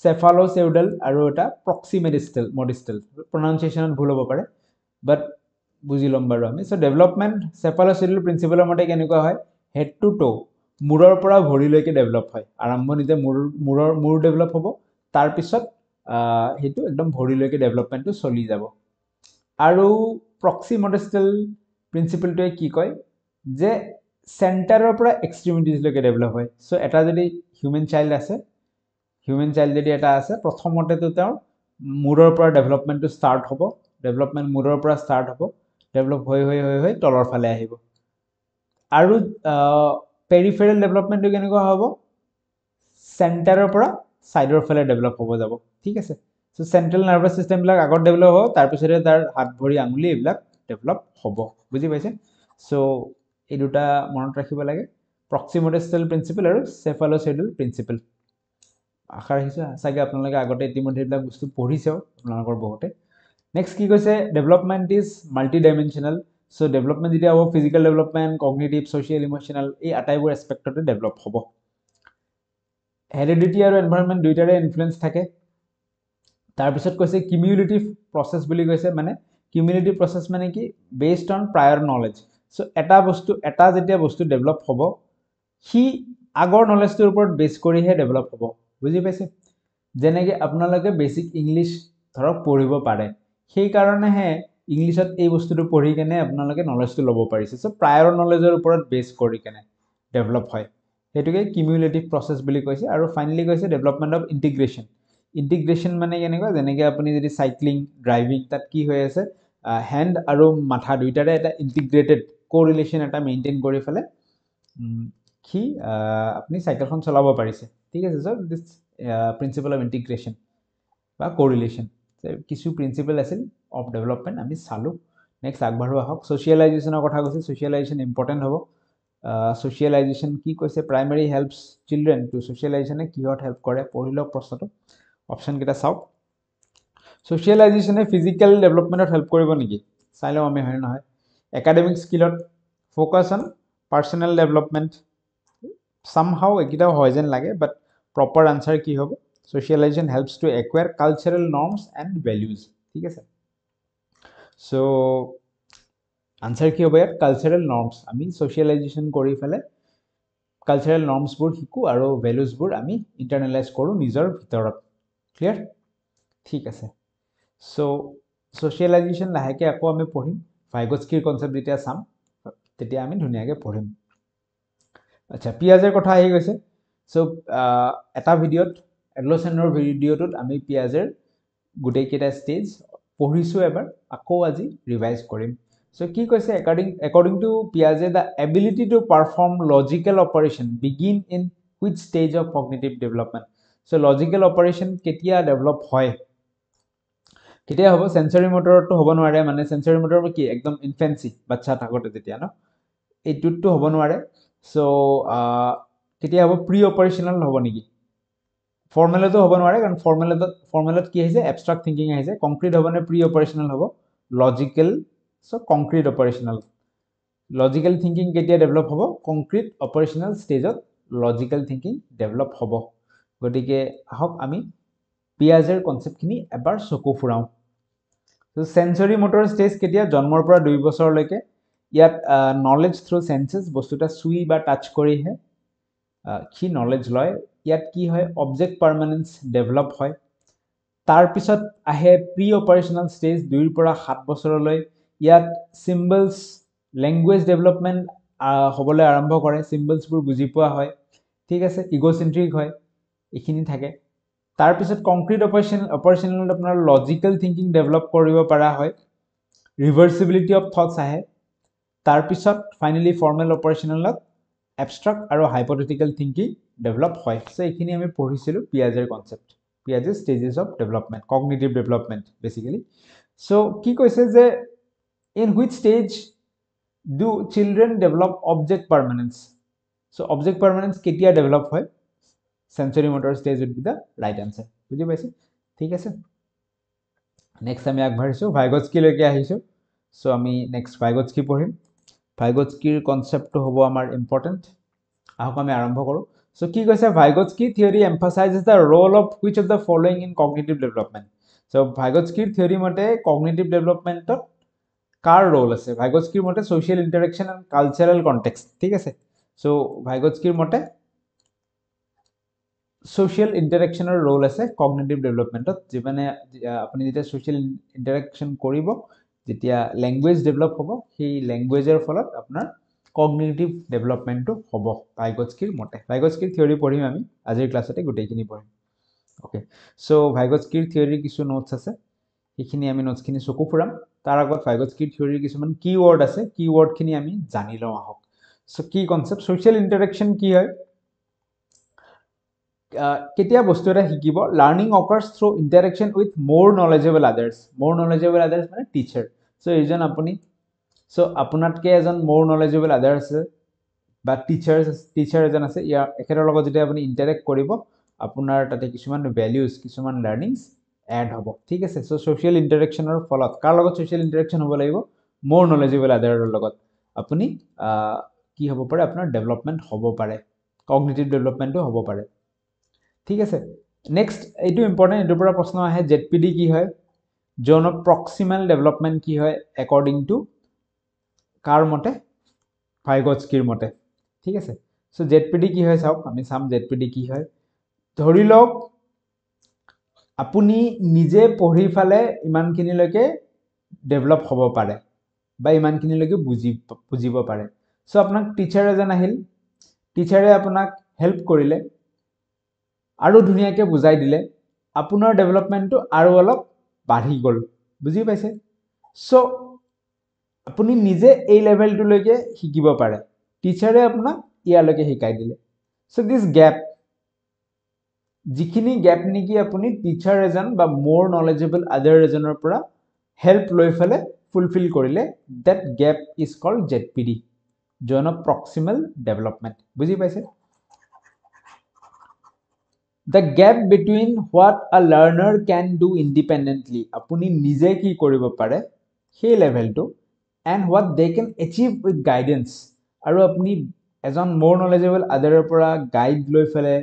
চেফালোচেউডাল আৰু এটা প্ৰক্সিমেডিষ্টেল প্ৰনাউন্সিয়েচনত ভুল হ'ব পাৰে বাট বুজি লম বাৰু আমি সো ডেভেলপমেন্ট চেফালোচেউডাল প্ৰিন্সিপলৰ মতে কেনেকুৱা হয় হেড টু টো মুৰৰ পৰা ভৰিলৈকে ডেভেলপ হয় আৰম্ভণিতে মুৰৰ ডেভেলপ হ'ব তাৰ পিছত হেতু একদম ভৰিলৈকে ডেভেলপমেন্টটো চলি যাব আৰু প্ৰক্সিমেডিষ্টেল প্ৰিন্সিপলটোৱে কি কয় যে সেন্টাৰৰ পৰা এক্সট্ৰিমিটিজলৈকে ডেভেলপ হয় সো এটা যদি হিউম্যান চাইল্ড যদি এটা আছে প্ৰথমতে তো তেওঁ মুৰৰ পৰা ডেভেলপমেন্টটো ষ্টাৰ্ট হ'ব ডেভেলপমেন্ট মুৰৰ পৰা ষ্টাৰ্ট হ'ব ডেভেলপ হৈ তলৰ ফালে আহিব আৰু পেৰিফেৰাল ডেভেলপমেন্টটো কেনেকুৱা হ'ব সেন্টাৰৰ পৰা সাইডৰ ফালে ডেভেলপ হ'ব যাব ঠিক আছে সো সেন্ট্ৰাল নাৰ্ভাস সিস্টেম বিলাক আগত ডেভেলপ হ'ব তাৰ পিছতে তাৰ হাত ভৰি আঙুলি এইবিলাক ডেভেলপ হ'ব বুজি পাইছে সো এই দুটা মনত ৰাখিব লাগে প্ৰক্সিমেডিষ্টেল প্ৰিন্সিপল আৰু চেফালোচেউডাল প্ৰিন্সিপল আশা ৰাখিছো সাগে আপোনালোকে আগতে ইতিমধ্যে এইবিলাক বস্তু পঢ়িছেও আপোনালোকৰ বহুতে নেক্সট কি কৈছে development is multi dimensional so development যেতিয়া হ'ব physical development cognitive social emotional এই আটাইবোৰ এসপেক্টতে ডেভেলপ হ'ব হেৰিডিটি আৰু এনভায়ৰনমেন্ট দুইটাৰে ইনফ্লুয়েন্স থাকে তাৰ পিছত কৈছে কিউমুলেটিভ প্ৰসেস বুলি কৈছে মানে কিউমুলেটিভ প্ৰসেস মানে কি বেসড অন প্ৰায়ৰ নলেজ সো এটা যেতিয়া বস্তু ডেভেলপ হ'ব হি আগৰ নলেজটোৰ ওপৰত বেস কৰিহে ডেভেলপ হ'ব বুজি পাইছে যেনেকে আপোনালোকে বেসিক ইংলিশ ধৰক পঢ়িব পাৰে সেই কাৰণেহে ইংলিশত এই বস্তুটো পঢ়ি কেনে আপোনালোকে নলেজটো ল'ব পাৰিছে সো প্ৰায়ৰ নলেজৰ ওপৰত বেস কৰি কেনে ডেভেলপ হয় হেতুকে কিউমুলেটিভ প্ৰসেস বুলি কৈছে আৰু ফাইনালি কৈছে ডেভেলপমেন্ট অফ ইন্টিগ্ৰেশন মানে কেনেকুৱা যেনেকে আপুনি যদি সাইক্লিং ড্ৰাইভিং তাত কি হৈ আছে হ্যান্ড আৰু মাথা দুইটাৰে এটা ইন্টিগ্ৰেটেড কোৰিলেশন এটা মেইনটেইন কৰি ফেলে কি আপনি সাইকেলখন চলাব পাৰিছে ঠিক আছে সো দিস প্ৰিন্সিপল অফ ইন্টিগ্ৰেশন বা কোৰিলেশন কিছু প্ৰিন্সিপল আছিল অফ ডেভেলপমেন্ট আমি চালু নেক্সট আগবাঢ়ো আহক সোশিয়েলাইজেশনৰ কথা কৈছে সোশিয়েলাইজেশন ইম্পৰ্টেন্ট হ'ব সোশিয়েলাইজেশন কি কৈছে প্ৰাইমাৰী হেল্পস চিলড্ৰেন টু সোশিয়েলাইজেশনে কিহত হেল্প কৰে পঢ়িলক প্ৰশ্নটো অপচন কেটা চাওক সোশিয়েলাইজেশনে ফিজিক্যাল ডেভেলপমেন্টত হেল্প কৰিব নেকি চাইলো আমি হয় নহয় একাডেমিক স্কিলত focus on personal development somehow ekitaও হয় যেন লাগে, but proper answer কি হ'ব? Socialization helps to acquire cultural norms and values. ঠিক আছে? So answer কি হ'ব ইয়াত? Cultural norms. আমি socialization কৰি ফেলে cultural norms বোৰ শিকো আৰু values বোৰ আমি internalize কৰো নিজৰ ভিতৰত. Clear? ঠিক আছে. So socialization লাহেকে আকৌ আমি পঢ়িম. Vygotskyৰ concept যেতিয়া চাম তেতিয়া আমি ধুনীয়াকে পঢ়িম. আচ্ছা, পিয়াজৰ কথা আহি গৈছে। সো এটা ভিডিঅ'ত এডলচেনৰ ভিডিঅ'টোত আমি পিয়াজৰ গোটেইকেইটা ষ্টেজ পঢ়িছোঁ এবাৰ, আকৌ আজি ৰিভাইজ কৰিম। সো কি কৈছে, according to Piaget, the ability to perform logical operation begin in which stage of cognitive development? So logical operation কেতিয়া ডেভেলপ হয়? কেতিয়া হ'ব? সেন্সৰি মোটৰটো হ'ব নোৱাৰে, মানে সেন্সৰি মোটৰ কি একদম ইনফেন্সি, বাচ্চা থাকোতে তেতিয়া ন, এইটোতো হ'ব নোৱাৰে। সো কেতিয়া হ'ব? প্ৰি অপাৰেশনাল হ'ব নেকি? ফৰ্মেলতো হ'ব নোৱাৰে, কাৰণ ফৰ্মেলত কি আহিছে? এবষ্ট্ৰাক্ট থিংকিং আহিছে। কংক্ৰিট হ'ব নে প্ৰি অপাৰেশনাল হ'ব? Logical. So concrete operational. Logical thinking কেতিয়া ডেভেলপ হ'ব? কংক্ৰিট অপাৰেশনাল ষ্টেজত লজিকেল থিংকিং ডেভেলপ হ'ব। গতিকে আহক আমি পিয়াজেৰ কনচেপ্টখিনি এবাৰ চকু ফুৰাওঁ। সেন্সৰি মোটৰ ষ্টেজ কেতিয়া? জন্মৰ পৰা 2 বছৰলৈকে। ইয়াত নলেজ থ্ৰু সেন্সেস, বস্তুটা চুই বা টাচ কৰিহে কি নলেজ লয়। ইয়াত কি হয়? অবজেক্ট পাৰ্মানেন্স ডেভেলপ হয়। তাৰপিছত আহে প্ৰি অপাৰেশনাল ষ্টেজ 2 পৰা 7 বছৰলৈ। ইয়াত চিম্বলছ, লেংগুৱেজ ডেভেলপমেণ্ট হ'বলৈ আৰম্ভ কৰে। চিম্বলছবোৰ বুজি পোৱা হয়। ঠিক আছে, ইগোচেন্ট্ৰিক হয়, এইখিনি থাকে। তাৰপিছত কংক্ৰিট অপাৰেশনালত আপোনাৰ লজিকেল থিংকিং ডেভেলপ কৰিব পৰা হয়। ৰিভাৰ্চিবিলিটি অফ থটছ আহে। তাৰপিছত ফাইনেলি ফৰ্মেল অপাৰেশনালত এবষ্ট্ৰাক্ট আৰু হাইপথেটিকেল থিংকিং ডেভেলপ হয়। সো এইখিনি আমি পঢ়িছিলোঁ পিয়াজেৰ কনচেপ্ট, পিয়াজেৰ stages of development, cognitive development basically. So কি কৈছে যে in which stage do children develop object permanence? So object permanence কেতিয়া ডেভেলপ হয়? Sensory motor stage would be the right answer. বুজি পাইছে? ঠিক আছে, নেক্সট আমি আগবাঢ়িছোঁ, ভাইগটস্কিলৈকে আহিছোঁ। সো আমি নেক্সট ভাইগটস্কি পঢ়িম। ভাইগটস্কিৰ কনচেপ্টটো হ'ব আমাৰ ইম্পৰ্টেণ্ট। আহক আমি আৰম্ভ কৰোঁ। সো কি কৈছে? Vygotsky theory emphasizes the role of which of the following in cognitive development? So ভাইগটস্কিৰ থিয়ৰী মতে কগনিটিভ ডেভেলপমেণ্টত কাৰ ৰোল আছে? ভাইগটস্কিৰ মতে social interaction and cultural context. ঠিক আছে, সো ভাইগটস্কিৰ মতে ছ'চিয়েল ইণ্টাৰেকশ্যনৰ ৰোল আছে কগনিটিভ ডেভেলপমেণ্টত। যিমানে আপুনি যেতিয়া ছ'চিয়েল ইণ্টাৰেকশ্যন কৰিব, যেতিয়া লেংগুৱেজ ডেভেলপ হ'ব, সেই লেংগুৱেজৰ ফলত আপোনাৰ কগনিটিভ ডেভেলপমেণ্টটো হ'ব ভাইগটস্কিৰ মতে। ভাইগটস্কিৰ থিয়ৰী পঢ়িম আমি আজিৰ ক্লাছতে, গোটেইখিনি পঢ়িম। অ'কে, সো ভাইগটস্কিৰ থিয়ৰীৰ কিছু নোটছ আছে, সেইখিনি আমি নোটছখিনি চকু ফুৰাম। তাৰ আগত ভাইগটস্কিৰ থিয়ৰীৰ কিছুমান কি ৱৰ্ড আছে, কি ৱৰ্ডখিনি আমি জানি লওঁ আহক। সো কি কনচেপ্ট? ছ'চিয়েল ইণ্টাৰেকশ্যন কি হয়? কেতিয়া বস্তু এটা শিকিব? Learning occurs through interaction with মোৰ নলেজেবল আদাৰ্ছ। মোৰ নলেজেবল আদাৰ্ছ মানে টিচাৰ। সো এইজন আপুনি, সো আপোনাতকৈ এজন মোৰ নলেজেবল আদাৰ আছে বা টিচাৰ এজন আছে, এখেতৰ লগত যেতিয়া আপুনি ইণ্টাৰেক্ট কৰিব, আপোনাৰ তাতে কিছুমান ভেলিউজ, কিছুমান লাৰ্নিংছ এড হ'ব। ঠিক আছে, সো ছ'চিয়েল ইণ্টাৰেকশ্যনৰ ফলত কাৰ লগত ছ'চিয়েল ইণ্টাৰেকশ্যন হ'ব লাগিব? মোৰ নলেজেবল আদাৰৰ লগত আপুনি কি হ'ব পাৰে? আপোনাৰ ডেভেলপমেণ্ট হ'ব পাৰে, কগনিটিভ ডেভেলপমেণ্টো হ'ব পাৰে। ঠিক আছে, নেক্সট এইটো ইম্পৰ্টেণ্ট, এইটোৰ পৰা প্ৰশ্ন আহে, ZPD কি হয়? জ'ন অফ প্ৰক্সিমেল ডেভেলপমেণ্ট কি হয় একৰ্ডিং টু কাৰ মতে? ভাইগটস্কিৰ মতে। ঠিক আছে, সো ZPD কি হয় চাওক, আমি চাম ZPD কি হয়। ধৰি লওক আপুনি নিজে পঢ়ি ফালে ইমানখিনিলৈকে ডেভেলপ হ'ব পাৰে বা ইমানখিনিলৈকে বুজিব পাৰে। সো আপোনাক টিচাৰ এজন আহিল, টিচাৰে আপোনাক হেল্প কৰিলে, আৰু ধুনীয়াকৈ বুজাই দিলে, আপোনাৰ ডেভেলপমেণ্টটো আৰু অলপ বাঢ়ি গ'ল। বুজি পাইছে? সো আপুনি নিজে এই লেভেলটোলৈকে শিকিব পাৰে, টিচাৰে আপোনাক ইয়ালৈকে শিকাই দিলে। সো দিছ গেপ, যিখিনি গেপ নেকি আপুনি টিচাৰ এজন বা মোৰ নলেজেবল আদাৰ এজনৰ পৰা হেল্প লৈ ফেলে ফুলফিল কৰিলে, that gap is called ZPD, zone of proximal development. বুজি পাইছে? The gap between what a learner can do independently, আপুনি নিজে কি কৰিব পাৰে সেই লেভেলটো, and what they can achieve with guidance, আৰু আপুনি এজন মোৰ নলেজেবল আদাৰৰ পৰা গাইড লৈ ফেলে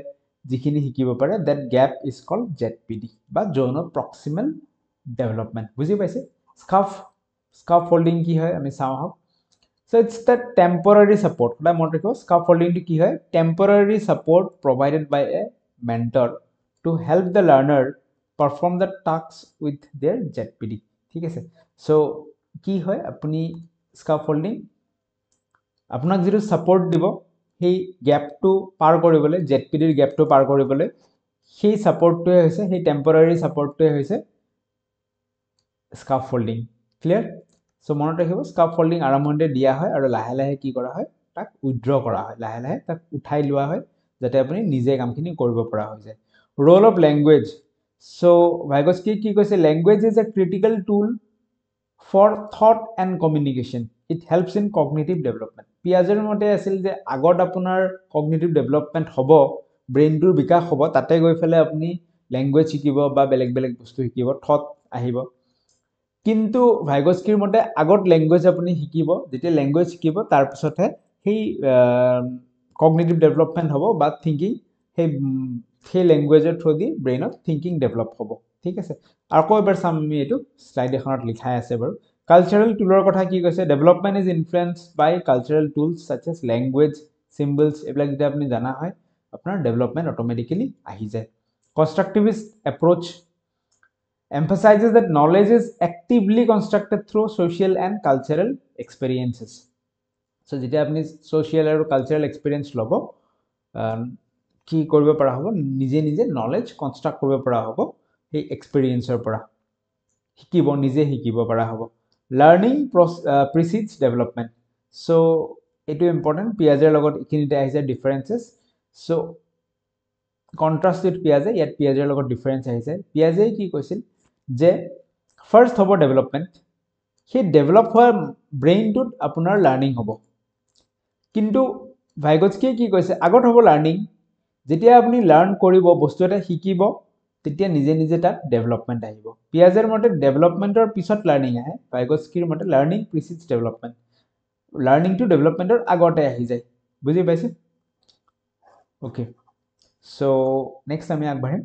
যিখিনি শিকিব পাৰে that gap is called ZPD বা জোন অফ প্ৰক্সিমেল ডেভেলপমেন্ট বুজি পাইছে স্কাফফোল্ডিং কি হয় আমি চাওঁ আহক so it's the temporary support সদায় মনত ৰাখিব স্কাফফোল্ডিং কি হয় temporary support provided by a mentor to help the learner perform the tasks with their ZPD ঠিক আছে so কি হয় আপুনি স্কাফফোল্ডিং আপোনাক যেটো সাপোর্ট দিব সেই গ্যাপটো পার কৰিবলে জেডপিডিৰ গ্যাপটো পাৰ কৰিবলে সেই সাপোৰ্টটোৱে হৈছে সেই টেম্পোৰাৰি সাপোৰ্টটোৱে হৈছে স্কাফফোল্ডিং ক্লিয়াৰ সো মনত ৰাখিব স্কাফফোল্ডিং আৰম্ভণিতে দিয়া হয় আৰু লাহে লাহে কি কৰা হয় তাক উইথড্ৰ কৰা হয় লাহে লাহে তাক উঠাই লোৱা হয় যাতে আপুনি নিজে কামখিনি কৰিব পৰা হৈ যায় ৰোল অফ ল্যাঙ্গুৱেজ সো ভাইগস্কি কি কৈছে language is a critical tool for thought and communication it helps in cognitive development পিয়াজেৰ মতে আছিল যে আগত আপোনাৰ cognitive development হ'ব ব্ৰেইনটোৰ বিকাশ হ'ব তাতে গৈ ফেলে আপুনি ল্যাঙ্গুৱেজ শিকিব বা বেলেগ বেলেগ বস্তু শিকিব থট আহিব কিন্তু ভাইগস্কিৰ মতে আগত ল্যাঙ্গুৱেজ আপুনি শিকিব যেতিয়া ল্যাঙ্গুৱেজ শিকিব তাৰ পিছতহে সেই cognitive development হ'ব বা থিংকিং সেই ল্যাঙ্গুৱেজৰ থ্ৰু দি ব্ৰেইনত থিংকিং ডেভেলপ হ'ব ঠিক আছে আকৌ এবাৰ চাম আমি এটো স্লাইড এখনত লিখাই আছে বাৰু কালচাৰেল টুলৰ কথা কি কৈছে development is influenced by cultural tools such as language symbols এবিলাক যদি আপুনি জানা হয় আপোনাৰ ডেভেলপমেন্ট অটোমেটিক্যালি আহি যায় constructivist approach emphasizes that knowledge is actively constructed through social and cultural experiences so যেতিয়া আপুনি social আৰু cultural experience লব কি কৰিব পৰা হ'ব নিজে নিজে knowledge construct কৰিব পৰা হ'ব এই এক্সপেৰিয়েন্সৰ পৰা শিকিব নিজে শিকিব পৰা হ'ব লাৰ্নিং precedes development so এটো ইম্পৰ্টেন্ট পিয়াজেৰ লগত ইখিনিতে আহিছে ডিফাৰেন্সেস so contrast with পিয়াজে ইয়াত পিয়াজেৰ লগত ডিফাৰেন্স আহিছে পিয়াজে কি কৈছিল যে ফাৰ্স্ট হ'ব ডেভেলপমেন্ট হে ডেভেলপ হোৱা ব্ৰেইনটোত আপোনাৰ লাৰ্নিং হ'ব কিন্তু ভাইগস্কিয়ে কি কৈছে আগত হ'ব লাৰ্নিং যেতিয়া আপুনি লাৰ্ন কৰিব বস্তু এটা শিকিব তেতিয়া নিজে নিজে তাত ডেভেলপমেন্ট আহিব পিয়াজেৰ মতে ডেভেলপমেন্টৰ পিছত লাৰ্নিং আহে ভাইগস্কিৰ মতে লাৰ্নিং প্ৰিচিডস ডেভেলপমেন্ট লাৰ্নিং টু ডেভেলপমেন্টৰ আগতে আহি যায় বুজি পাইছে ওকে সো নেক্সট আমি আগবাঢ়িম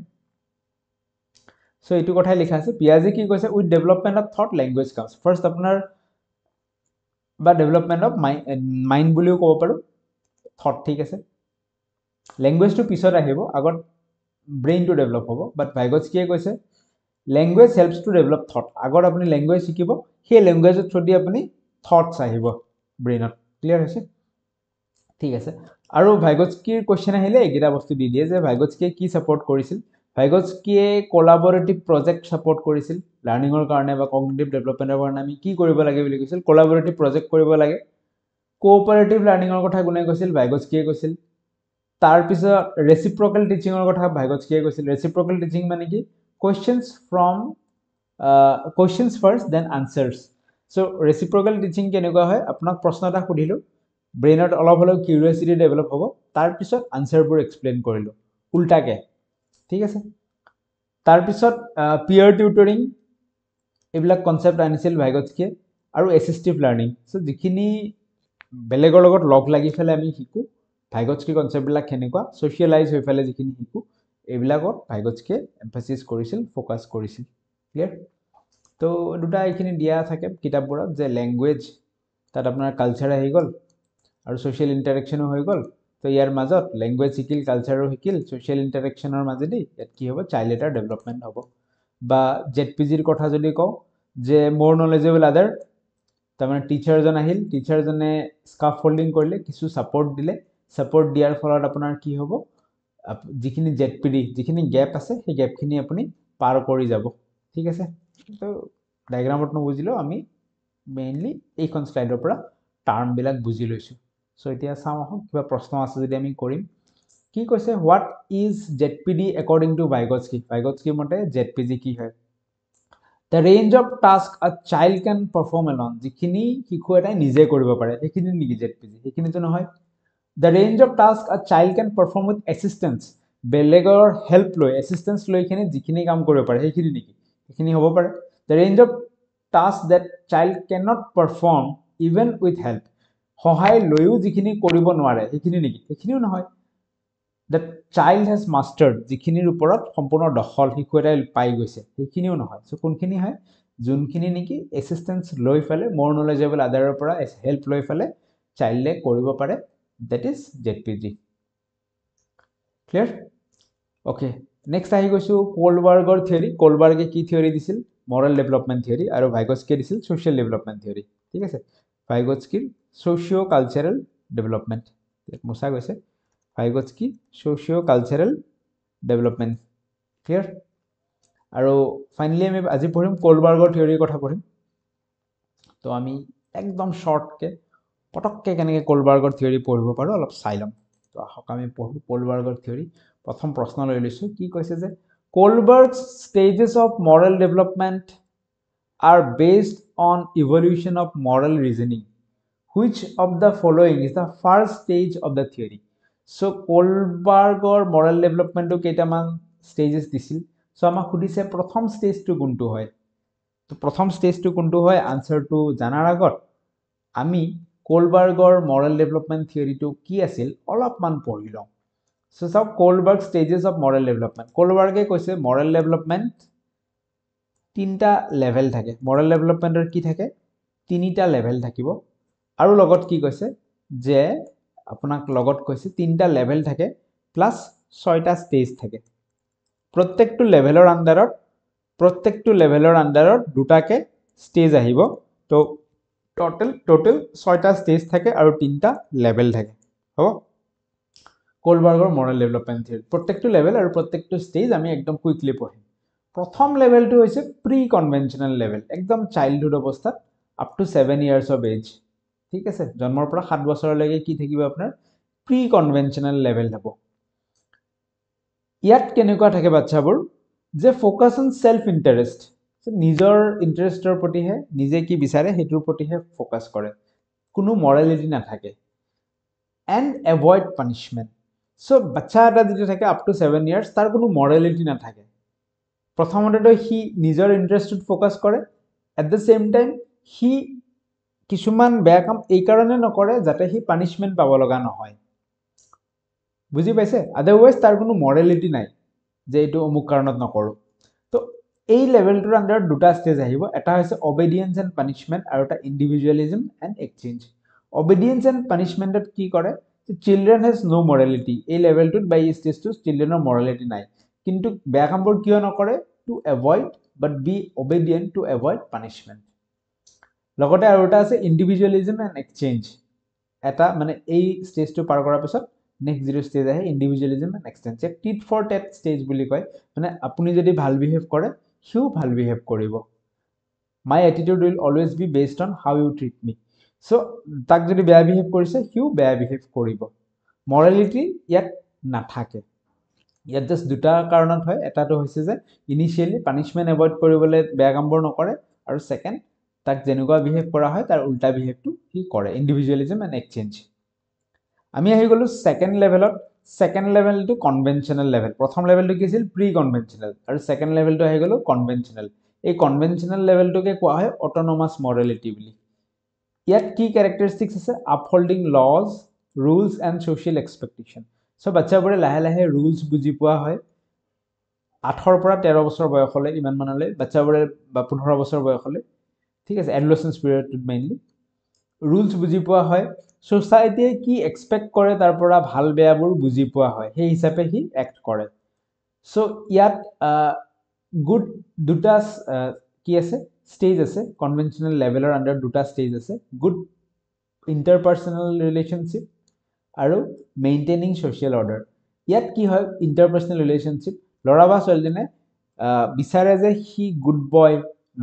সো এটো কথাই লিখা আছে পিয়াজে কি কৈছে with development of thought language comes first আপোনাৰ বা ডেভেলপমেন্ট অফ মাইন্ড বুলিও ক'ব পাৰো থট ঠিক আছে ল্যাঙ্গুৱেজ টু পিছত আহিব আগত ব্ৰেইন টু ডেভেলপ হ'ব বাট ভাইগস্কিয়ে কৈছে language helps to develop thought আগত আপুনি ল্যাঙ্গুৱেজ শিকিব সেই ল্যাঙ্গুৱেজৰ থ্ৰু দি আপুনি থটস আহিব ব্ৰেইনত ক্লিয়াৰ হৈছে ঠিক আছে আৰু ভাইগস্কিৰ কোৱেশ্চন আহিলে এগিটা বস্তু দি দিয়ে যে ভাইগস্কিয়ে কি সাপোৰ্ট কৰিছিল ভাইগস্কিয়ে কোলাবোৰেটিভ প্ৰজেক্ট সাপোৰ্ট কৰিছিল লাৰ্নিংৰ কাৰণে বা কগনিটিভ ডেভেলপমেন্টৰ কাৰণে আমি কি কৰিব লাগে বুলি কৈছিল কোলাবোৰেটিভ প্ৰজেক্ট কৰিব লাগে কোঅপাৰেটিভ লাৰ্নিংৰ কথা কোনে কৈছিল ভাইগস্কিয়ে কৈছিল তাৰ পিছত ৰেচিপ্ৰকেল টিচিংৰ কথা ভাইগস্কিয়ে কৈছিল ৰেচিপ্ৰকেল টিচিং মানে কি questions first then answers so reciprocal teaching কেনেকুৱা হয় আপোনাক প্ৰশ্ন এটা সুধিলো ব্ৰেইনত অলপ হলেও কিউৰিয়াসিটি ডেভেলপ হ'ব তাৰ পিছত আনসাৰবোৰ এক্সপ্লেইন কৰিলো উল্টাকে ঠিক আছে তাৰ পিছত পিয়াৰ টিউটৰিং এইবিলাক কনসেপ্ট আনিছিল ভাইগস্কিয়ে আৰু এসিস্টিভ লাৰ্নিং সো যিখিনি বেলেগৰ লগত লগ লাগি ফেলে আমি শিকো ভাইগস্কি কনসেপ্টবিলাক কেনেকুৱা সোশিয়ালাইজ হৈ ফেলে যিখিনি শিকো এইবিলাকত ভাইগস্কিয়ে এমফাসিস কৰিছিল ফোকাস কৰিছিল ক্লিয়াৰ তো দুটা এইখিনি দিয়া থাকে কিতাপবোৰত যে ল্যাঙ্গুৱেজ তাত আপোনাৰ কালচাৰ আহি গল আৰু সোশিয়াল ইন্টাৰেকশনো হৈ গল তো ইয়াৰ মাজত ল্যাঙ্গুৱেজ শিকিল কালচাৰো শিকিল সোশিয়াল ইন্টাৰেকশনৰ মাজেদি ইয়াত কি হ'ব চাইল্ড এটাৰ ডেভেলপমেন্ট হ'ব বা জেডপিজিৰ কথা যদি কওঁ যে মোৰ নলেজেবল আদাৰ তাৰমানে টিচাৰজন আহিল টিচাৰজনে স্কাফফোল্ডিং কৰিলে কিছু সাপোৰ্ট দিলে সাপোৰ্ট দিয়াৰ ফলত আপোনাৰ কি হ'ব যিখিনি জেডপিডি যিখিনি গ্যাপ আছে সেই গ্যাপখিনি আপুনি পাৰ কৰি যাব ঠিক আছে তো ডায়াগ্ৰামত নুবুজিলেও আমি মেইনলি এইখন স্লাইডৰ পৰা টাৰ্ম বিলাক বুজি লৈছো সো এতিয়া চাওঁ আহক কিবা প্ৰশ্ন আছে যদি আমি কৰিম কি কৈছে what is ZPD according to ভাইগস্কি মতে জেডপিজি কি হয় The range of task a child can perform alone যিখিনি শিশু এটাই নিজে কৰিব পাৰে এইখিনি নেকি জেডপিজি এইখিনি তো নহয় The range of task a child can perform with assistance বেলেগৰ হেল্প লৈ assistance লৈ কিনে যিখিনি কাম কৰিব পাৰে সেইখিনি নেকি এইখিনি হ'ব পাৰে The range of tasks that child cannot perform even with help সহায় লৈও যিখিনি কৰিব নোৱাৰে সেইখিনি নেকি সেইখিনিও নহয় দ্য চাইল্ড হেজ মাষ্টাৰ্ড যিখিনিৰ ওপৰত সম্পূৰ্ণ দখল শিশু এটাই পাই গৈছে সেইখিনিও নহয় সো কোনখিনি হয় যোনখিনি নেকি এসিস্টেন্স লৈ ফেলে মোৰ নলেজেবল আদাৰৰ পৰা হেল্প লৈ ফেলে চাইল্ডে কৰিব পাৰে that is ZPD clear okay next আহি গৈছো কোলবাৰ্গৰ থিওৰি কোলবাৰ্গে কি থিওৰি দিছিল মৰেল ডেভেলপমেন্ট থিওৰি আৰু ভাইগস্কিয়ে দিছিল সোশ্যাল ডেভেলপমেন্ট থিওৰি ঠিক আছে ভাইগস্কিৰ সোশিও কালচাৰেল ডেভেলপমেন্ট মোছা গৈছে ভাইগস্কি সোশিও কালচাৰেল ডেভেলপমেন্ট ক্লিয়াৰ আৰু ফাইনালি আমি আজি পঢ়িম কোলবাৰ্গৰ থিওৰিৰ কথা পঢ়িম তো আমি একদম শৰ্টকে পটককে কেনেকৈ কোলবাৰ্গৰ থিওৰি পঢ়িব পাৰো অলপ চাই লম তো আহক আমি পঢ়ো কোলবাৰ্গৰ থিওৰি প্ৰথম প্ৰশ্ন লৈ লৈছো কি কৈছে যে কোলবাৰ্গছ stages of moral development are based on evolution of moral reasoning which of the following is the first stage of the theory so কোলবাৰ্গৰ moral development to কেইটামান stages দিছিল so আমাক সুধিছে প্ৰথম ষ্টেজটো কোনটো হয় তো প্ৰথম ষ্টেজটো কোনটো হয় আনসাৰটো জানাৰ আগত আমি কোলবাৰ্গৰ মৰেল ডেভেলপমেন্ট থিওৰিটো কি আছিল অলপমান পঢ়ি লওঁ সো চাওক কোলবাৰ্গ ষ্টেজেছ অফ মৰেল ডেভেলপমেন্ট কোলবাৰ্গে কৈছে মৰেল ডেভেলপমেন্ট তিনটা লেভেল থাকে মৰেল ডেভেলপমেন্টৰ কি থাকে তিনিটা লেভেল থাকিব আৰু লগত কি কৈছে যে আপোনাক লগত কৈছে তিনটা লেভেল থাকে প্লাস 6টা ষ্টেজ থাকে প্ৰত্যেকটো লেভেলৰ আন্ডাৰত দুটাকে ষ্টেজ আহিব তো টোটাল 6টা ষ্টেজ থাকে আৰু তিনটা লেভেল থাকে হ'ব কোলবাৰ্গৰ মৰেল ডেভেলপমেন্ট থিওৰি প্ৰত্যেকটো লেভেল আৰু প্ৰত্যেকটো ষ্টেজ আমি একদম কুইকলি পঢ়িম প্ৰথম লেভেলটো হৈছে প্ৰি কনভেনশনাল লেভেল একদম চাইল্ডহুড অৱস্থাত up to 7 years of age ঠিক আছে জন্মৰ পৰা 7 বছৰলৈকে কি থাকিব আপোনাৰ প্ৰি কনভেনশনাল লেভেল হ'ব ইয়াত কেনেকুৱা থাকে বাচ্চাবোৰ যে ফোকাস অন সেলফ ইন্টাৰেস্ট নিজৰ ইন্টাৰেস্টৰ প্ৰতিহে নিজে কি বিচাৰে হেতুৰ প্ৰতিহে ফোকাস কৰে কোনো মৰালিটি নাথাকে এন্ড এভয়েড পানিশমেন্ট সো বাচ্চা এটা যেটা থাকে আপ টু 7 ইয়ার্স তার কোনো মৰালিটি নাথাকে প্ৰথমতে হি নিজৰ ইন্টাৰেস্টত ফোকাস কৰে at the same time he কিছুমান বেয়া কাম এই কাৰণে নকৰে যাতে হি পানিশমেন্ট পাব লগা নহয় বুজি পাইছে আদাৰৱাইজ তাৰ কোনো মৰালিটি নাই যে এটো অমুক কাৰণত নকৰো তো এই লেভেলটোৰ আন্ডাৰত দুটা ষ্টেজ আহিব এটা হৈছে অবেডিয়েন্স এন্ড পানিশমেন্ট আৰু এটা ইন্ডিভিজুয়ালিজম এন্ড এক্সচেঞ্জ অবেডিয়েন্স এন্ড পানিশমেন্টত কি কৰে চিলড্ৰেন হেজ নো মৰালিটি এই লেভেলটোত বাই ষ্টেজটো চিলড্ৰেনৰ মৰালিটি নাই কিন্তু বেয়া কামবোৰ কিয় নকৰে টু এভয়েড বাট বি অবেডিয়েন্ট টু এভয়েড পানিশমেন্ট লগতে আৰু এটা আছে ইন্ডিভিজুয়ালিজম এন্ড এক্সচেঞ্জ এটা মানে এই ষ্টেজটো পাৰ কৰাৰ পিছত নেক্সট জিৰো ষ্টেজ আহে individualism and exchange tit for tat stage বুলি কয় মানে আপুনি যদি ভাল বিহেভ কৰে হিউ ভাল বিহেভ কৰিব my attitude will always be based on how you treat me so তাক যদি বেয়া বিহেভ কৰিছে হিউ বেয়া বিহেভ কৰিব মৰালিটি ইয়াত নাথাকে ইয়াত জাস্ট দুটা কাৰণত হয় এটাটো হৈছে যে ইনিশিয়ালি পানিশমেন্ট এভয়েড কৰিবলৈ বেয়া কামবোৰ নকৰে আৰু সেকেন্ড তাক যেনেকুৱা বিহেভ কৰা হয় তাৰ উল্টা বিহেভটো কি কৰে ইন্ডিভিজুয়ালিজম এন্ড এক্সচেঞ্জ আমি আহি গলো সেকেন্ড লেভেলটো কনভেনশনাল লেভেল প্ৰথম লেভেলটো কি আছিল প্ৰি কনভেনশনাল আৰু সেকেন্ড লেভেলটো আহি গলো কনভেনশনাল এই কনভেনশনাল লেভেলটোকে কোৱা হয় অটোনমাস মৰালিটি বুলি ইয়াত কি ক্যাৰেক্টাৰিস্টিক্স আছে upholding laws rules and social expectation so বাচ্চাবোৰে লাহে লাহে ৰুলস বুজি পোৱা হয় 8 পৰা 13 বছৰ বয়সলৈ ইমান মানলৈ বাচ্চাবোৰে বা 15 বছৰ বয়সলৈ ঠিক আছে এডলসেন্স পিৰিয়ডত মেইনলি ৰুলস বুজি পোৱা হয় সোসাইটিয়ে কি এক্সপেক্ট কৰে তাৰ পৰা ভাল বেয়াবোৰ বুজি পোৱা হয় সেই হিচাপে হি এক্ট কৰে সো ইয়াত গুড দুটা কি আছে ষ্টেজ আছে কনভেনশনাল লেভেলৰ আন্ডাৰ দুটা ষ্টেজ আছে গুড ইন্টাৰপাৰ্সনাল ৰিলেশনশিপ আৰু মেইনটেইনিং সোশ্যাল অৰ্ডাৰ ইয়াত কি হয় ইন্টাৰপাৰ্সনাল ৰিলেশনশিপ লৰা বা ছোৱালীজনে বিচাৰে যে হি গুড বয়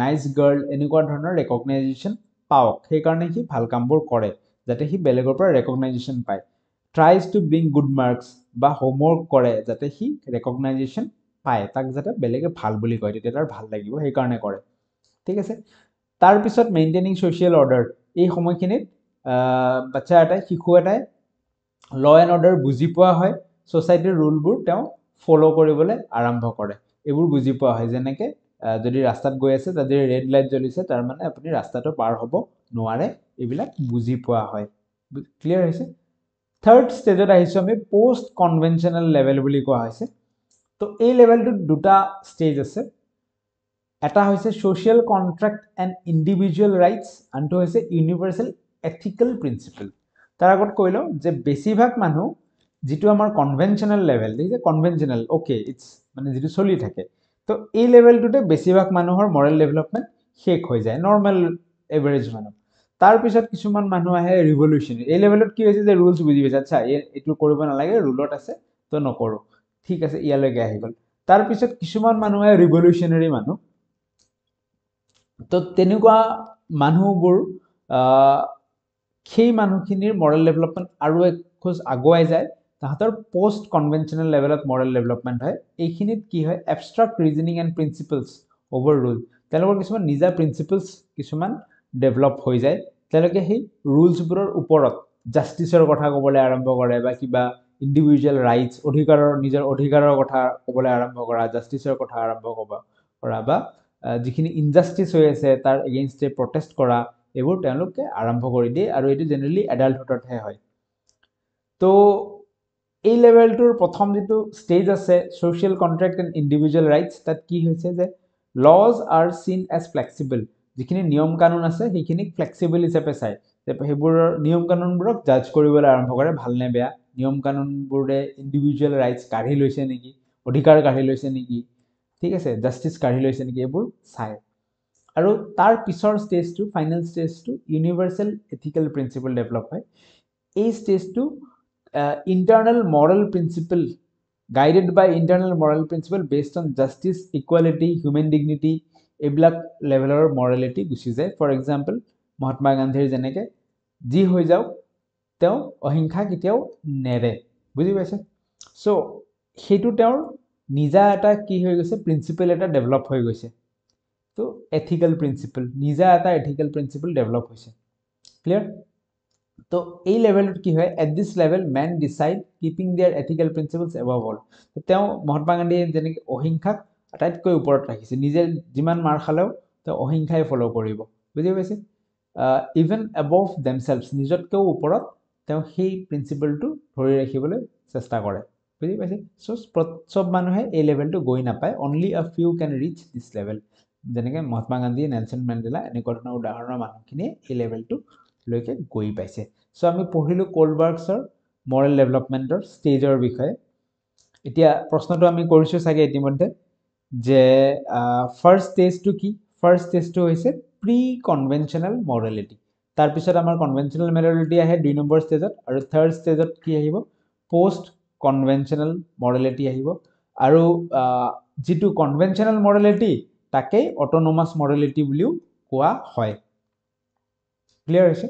নাইস গাৰ্ল এনেকুৱা ধৰণৰ ৰেকগনাইজেচন পাওক সেই কাৰণে হি ভাল কামবোৰ কৰে যাতে হি বেলেগৰ পৰা ৰেকগনাইজেচন পায় tries two bring good marks বা হোমৱৰ্ক কৰে যাতে হি ৰেকগনাইজেচন পায় তাক যাতে বেলেগে ভাল বুলি কয় তেতিয়া তাৰ ভাল লাগিব সেই কাৰণে কৰে ঠিক আছে তাৰ পিছত মেইনটেইনিং সোশ্যাল অৰ্ডাৰ এই সময়খিনিত বাচ্চা এটাই শিশু এটাই ল এণ্ড অৰ্ডাৰ বুজি পোৱা হয় সোসাইটিৰ ৰুলবোৰ তেওঁ ফলো কৰিবলৈ আৰম্ভ কৰে এইবোৰ বুজি পোৱা হয় যেনেকৈ যদি ৰাস্তাত গৈ আছে যদি ৰেড লাইট জ্বলিছে তাৰ মানে আপুনি ৰাস্তাটো পাৰ হ'ব নোৱাৰে এইবিলাক বুজি পোৱা হয় ক্লিয়াৰ হৈছে থাৰ্ড ষ্টেজত আহিছোঁ আমি পোষ্ট কনভেনশ্যনেল লেভেল বুলি কোৱা হৈছে তো এই লেভেলটোত দুটা ষ্টেজ আছে এটা হৈছে social contract and individual rights আনটো হৈছে ইউনিভাৰ্চেল এথিকেল প্ৰিন্সিপল তাৰ আগত কৈ লওঁ যে বেছিভাগ মানুহ যিটো আমাৰ কনভেনশ্যনেল লেভেল দেখিছে কনভেনশ্যনেল অ'কে ইটছ মানে যিটো চলি থাকে তো এই লেভেলটোতে বেছিভাগ মানুহৰ মৰেল ডেভেলপমেণ্ট শেষ হৈ যায় নৰ্মেল এভাৰেজ মানুহ তাৰপিছত কিছুমান মানুহ আহে ৰিভলিউশ্যন এই লেভেলত কি হৈছে যে ৰুলছ বুজি পাইছে আচ্ছা এইটো কৰিব নালাগে ৰুলত আছে তো নকৰোঁ ঠিক আছে ইয়ালৈকে আহি গ'ল তাৰপিছত কিছুমান মানুহ আহে ৰিভলিউশ্যনেৰী মানুহ তো তেনেকুৱা মানুহবোৰ সেই মানুহখিনিৰ মৰেল ডেভেলপমেণ্ট আৰু এক খোজ আগুৱাই যায় তাহাঁতৰ পোষ্ট কনভেনশ্যনেল লেভেলত মৰেল ডেভেলপমেণ্ট হয় এইখিনিত কি হয় abstract reasoning and principles over rule তেওঁলোকৰ কিছুমান নিজা প্ৰিন্সিপলছ কিছুমান ডেভেলপ হৈ যায় তেওঁলোকে সেই ৰুলছবোৰৰ ওপৰত জাষ্টিছৰ কথা ক'বলৈ আৰম্ভ কৰে বা কিবা ইণ্ডিভিজুৱেল ৰাইটছ অধিকাৰৰ নিজৰ অধিকাৰৰ কথা ক'বলৈ আৰম্ভ কৰা জাষ্টিছৰ কথা আৰম্ভ কৰা বা যিখিনি ইনজাষ্টিছ হৈ আছে তাৰ এগেইনষ্টে প্ৰটেষ্ট কৰা এইবোৰ তেওঁলোকে আৰম্ভ কৰি দিয়ে আৰু এইটো জেনেৰেলি এডাল্টহুডতহে হয় তো এই লেভেলটোৰ প্ৰথম যিটো ষ্টেজ আছে social contract and individual rights তাত কি হৈছে যে লজ আৰ চিন এজ ফ্লেক্সিবল যিখিনি নিয়ম কানুন আছে সেইখিনিক ফ্লেক্সিবল হিচাপে চায় যে সেইবোৰৰ নিয়ম কানুনবোৰক জাজ কৰিবলৈ আৰম্ভ কৰে ভাল নে বেয়া নিয়ম কানুনবোৰে ইণ্ডিভিজুৱেল ৰাইটছ কাঢ়ি লৈছে নেকি অধিকাৰ কাঢ়ি লৈছে নেকি ঠিক আছে জাষ্টিছ কাঢ়ি লৈছে নেকি এইবোৰ চায় আৰু তাৰ পিছৰ ষ্টেজটো ফাইনেল ষ্টেজটো ইউনিভাৰ্চেল এথিকেল প্ৰিন্সিপল ডেভেলপ হয় এই ষ্টেজটো internal moral principle guided by internal moral principle based on justice equality human dignity এইবিলাক লেভেলৰ মৰেলিটি গুচি যায় ফৰ এক্সাম্পল মহাত্মা গান্ধীৰ যেনেকৈ যি হৈ যাওক তেওঁ অহিংসা কেতিয়াও নেৰে বুজি পাইছে চ' সেইটো তেওঁৰ নিজা এটা কি হৈ গৈছে প্ৰিন্সিপল এটা ডেভেলপ হৈ গৈছে তো এথিকেল প্ৰিন্সিপল নিজা এটা এথিকেল প্ৰিন্সিপল ডেভেলপ হৈছে ক্লিয়াৰ তো এই লেভেলত কি হয় at this level men decide keeping their ethical principles above all তেওঁ মহাত্মা গান্ধীয়ে যেনেকৈ অহিংসাক আটাইতকৈ ওপৰত ৰাখিছে নিজে যিমান মাৰ খালেও তেওঁ অহিংসাই ফ'ল' কৰিব বুজি পাইছে ইভেন এবভ দেমছেলভছ নিজতকৈও ওপৰত তেওঁ সেই প্ৰিন্সিপলটো ধৰি ৰাখিবলৈ চেষ্টা কৰে বুজি পাইছে চ' চব মানুহে এই লেভেলটো গৈ নাপায় only a few can reach this level যেনেকৈ মহাত্মা গান্ধী নেলছন মেণ্ডেলা এনেকুৱা ধৰণৰ উদাহৰণৰ মানুহখিনিয়ে এই লেভেলটোলৈকে গৈ পাইছে চ' আমি পঢ়িলোঁ কোলবাৰ্গছৰ মৰেল ডেভেলপমেণ্টৰ ষ্টেজৰ বিষয়ে এতিয়া প্ৰশ্নটো আমি কৰিছোঁ চাগে ইতিমধ্যে যে ফাৰ্ষ্ট ষ্টেজটো কি ফাৰ্ষ্ট ষ্টেজটো হৈছে প্ৰি কনভেনশ্যনেল মৰেলিটি তাৰপিছত আমাৰ কনভেনশ্যনেল মৰেলিটি আহে 2 নম্বৰ ষ্টেজত আৰু থাৰ্ড ষ্টেজত কি আহিব পোষ্ট কনভেনশ্যনেল মৰেলিটি আহিব আৰু যিটো কনভেনশ্যনেল মৰেলিটি তাকেই অট'নমাছ মৰেলিটি বুলিও কোৱা হয় ক্লিয়াৰ হৈছে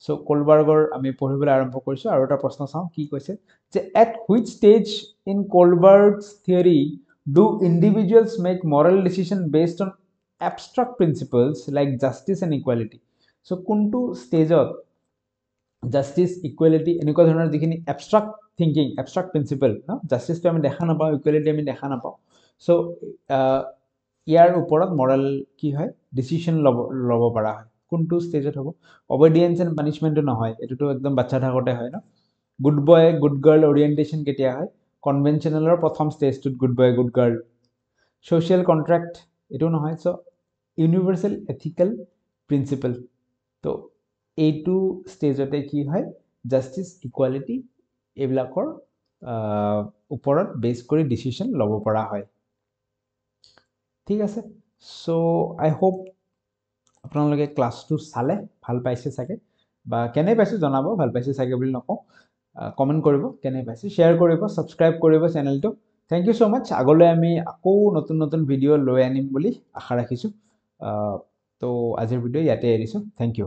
চ' কোলবাৰ্গৰ আমি পঢ়িবলৈ আৰম্ভ কৰিছোঁ আৰু এটা প্ৰশ্ন চাওঁ কি কৈছে যে at which stage in Kohlberg's theory do individuals make moral decision based on abstract principles like justice and equality so' কোনটো ষ্টেজত জাষ্টিছ ইকুৱেলিটি এনেকুৱা ধৰণৰ যিখিনি এবষ্ট্ৰাক্ট থিংকিং এবষ্ট্ৰাক্ট প্ৰিন্সিপল ন জাষ্টিছটো আমি দেখা নাপাওঁ ইকুৱেলিটি আমি দেখা নাপাওঁ চ' ইয়াৰ ওপৰত মৰেল কি হয় ডিচিশ্যন ল'ব পৰা হয় কোনটো ষ্টেজত হ'ব অবেডিয়েঞ্চ এণ্ড পানিছমেণ্টটো নহয় এইটোতো একদম বাচ্চা থাকোঁতে হয় ন good boy good girl orientation কেতিয়া হয় কনভেনশ্যনেলৰ প্ৰথম ষ্টেজটোত good boy good girl social contract এইটো নহয় চ' ইউনিভাৰ্চেল এথিকেল প্ৰিন্সিপল তো এইটো ষ্টেজতে কি হয় জাষ্টিছ ইকুৱেলিটি এইবিলাকৰ ওপৰত বেছ কৰি ডিচিশ্যন ল'ব পৰা হয় ঠিক আছে চ' আই হোপ আপোনালোকে ক্লাছটো চালে ভাল পাইছে চাগে বা কেনে পাইছে জনাব ভাল পাইছে চাগে বুলি নকওঁ কমেণ্ট কৰিব কেনে পাইছে শ্বেয়াৰ কৰিব ছাবস্ক্ৰাইব কৰিব চেনেলটো থেংক ইউ ছ' মাছ আগলৈ আমি আকৌ নতুন নতুন ভিডিঅ' লৈ আনিম বুলি আশা ৰাখিছোঁ তো আজিৰ ভিডিঅ' ইয়াতে এৰিছোঁ থেংক ইউ